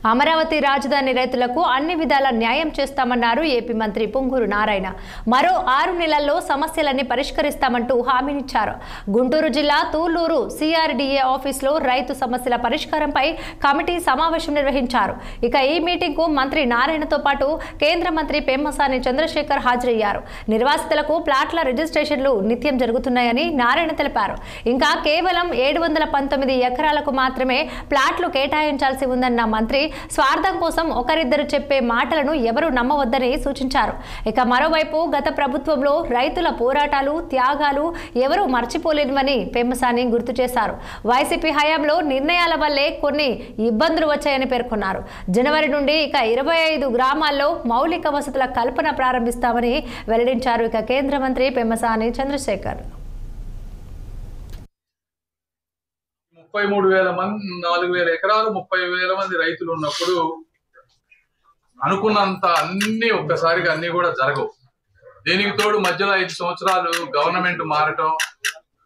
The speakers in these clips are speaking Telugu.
అమరావతి రాజధాని రైతులకు అన్ని విధాల న్యాయం చేస్తామన్నారు ఏపీ మంత్రి పొంగూరు నారాయణ. మరో 6 నెలల్లో సమస్యలన్నీ పరిష్కరిస్తామంటూ హామీనిచ్చారు. గుంటూరు జిల్లా తూళ్లూరు సిఆర్డీఏ ఆఫీసులో రైతు సమస్యల పరిష్కారంపై కమిటీ సమావేశం నిర్వహించారు. ఇక ఈ మీటింగ్కు మంత్రి నారాయణతో పాటు కేంద్ర మంత్రి పెమ్మసాని చంద్రశేఖర్ హాజరయ్యారు. నిర్వాసితులకు ప్లాట్ల రిజిస్ట్రేషన్లు నిత్యం జరుగుతున్నాయని నారాయణ తెలిపారు. ఇంకా కేవలం 719 ఎకరాలకు మాత్రమే ప్లాట్లు కేటాయించాల్సి ఉందన్న మంత్రి స్వార్థం కోసం ఒకరిద్దరు చెప్పే మాటలను ఎవరూ నమ్మవద్దని సూచించారు. ఇక మరోవైపు గత ప్రభుత్వంలో రైతుల పోరాటాలు, త్యాగాలు ఎవరూ మర్చిపోలేనివని పెమ్మసాని గుర్తు చేశారు. వైసీపీ హయాంలో నిర్ణయాల వల్లే కొన్ని ఇబ్బందులు వచ్చాయని పేర్కొన్నారు. జనవరి నుండి ఇక 25 గ్రామాల్లో మౌలిక వసతుల కల్పన ప్రారంభిస్తామని వెల్లడించారు. ఇక కేంద్ర మంత్రి పెమ్మసాని చంద్రశేఖర్ 4,000 ఎకరాలు 30,000 మంది రైతులు ఉన్నప్పుడు అనుకున్నంత అన్ని ఒక్కసారిగా అన్ని కూడా జరగవు. దీనికి తోడు మధ్యలో 5 సంవత్సరాలు గవర్నమెంట్ మారటం,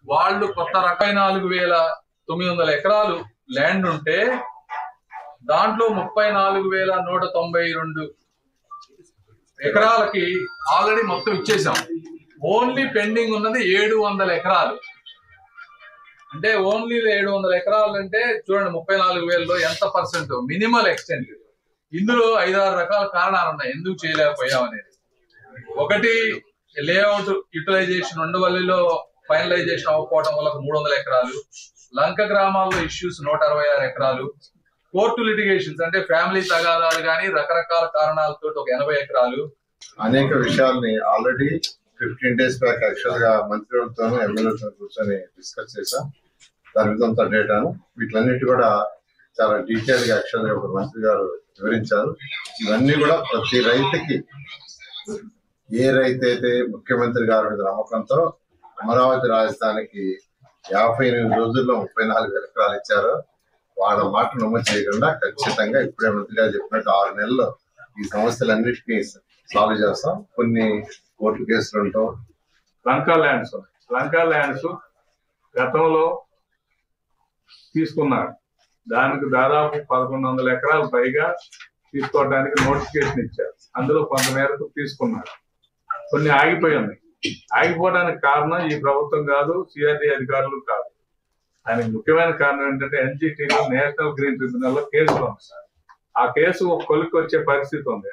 వాళ్ళు కొత్త రకమైన 4,900 ఎకరాలు ల్యాండ్ ఉంటే దాంట్లో 34,192 ఎకరాలకి ఆల్రెడీ మొత్తం ఇచ్చేసాం. ఓన్లీ పెండింగ్ ఉన్నది 700 ఎకరాలు. అంటే ఓన్లీ 700 ఎకరాలు అంటే చూడండి 34,000లో ఎంత పర్సెంట్ మినిమల్ ఎక్స్టెంట్. ఇందులో 5-6 రకాల కారణాలు ఉన్నాయి ఎందుకు చేయలేకపోయాం అనేది. ఒకటి, లేఅవుట్ యూటిలైజేషన్ ఉండవల్లిలో ఫైనలైజేషన్ అవ్వకపోవడం వల్ల 300 ఎకరాలు, లంక గ్రామాల్లో ఇష్యూస్ 166 ఎకరాలు, కోర్టు లిటిగేషన్స్ అంటే ఫ్యామిలీ తగాదాలు కానీ రకరకాల కారణాలతో ఒక 80 ఎకరాలు. అనేక విషయాల్ని ఆల్రెడీ 15 days బ్యాక్ యాక్చువల్ గా మంత్రివర్గంతో ఎమ్మెల్యేతో కూర్చొని డిస్కస్ చేశాం. దాని మీద అంత డేటాను వీటిలన్నిటి కూడా చాలా డీటెయిల్ గా యాక్చువల్ గా మంత్రి గారు వివరించారు. ఇవన్నీ కూడా ప్రతి రైతుకి, ఏ రైతు అయితే ముఖ్యమంత్రి గారి మీద నమ్మకంతో అమరావతి రాజధానికి 58 రోజుల్లో 34,000 ఎకరాలు ఇచ్చారో వాళ్ళ మాట నమోదు చేయకుండా ఖచ్చితంగా ఇప్పుడే మంత్రి గారు చెప్పినట్టు 6 నెలల్లో ఈ సమస్యలన్నిటినీ సాల్వ్ చేస్తాం. కొన్ని కోర్టు కేసులు ఉంటాం. లంకా ల్యాండ్స్ గతంలో తీసుకున్నారు. దానికి దాదాపు 1,100 ఎకరాలు పైగా తీసుకోవడానికి నోటిఫికేషన్ ఇచ్చారు. అందులో కొంత మేరకు తీసుకున్నారు. కొన్ని ఆగిపోయి ఉన్నాయి. ఆగిపోవడానికి కారణం ఈ ప్రభుత్వం కాదు, సిఆర్డీ అధికారులు కాదు. దానికి ముఖ్యమైన కారణం ఏంటంటే ఎన్జిటిలో నేషనల్ గ్రీన్ ట్రిబ్యునల్ లో కేసులు ఉంది. ఆ కేసు ఒక కొలికి వచ్చే పరిస్థితి ఉంది.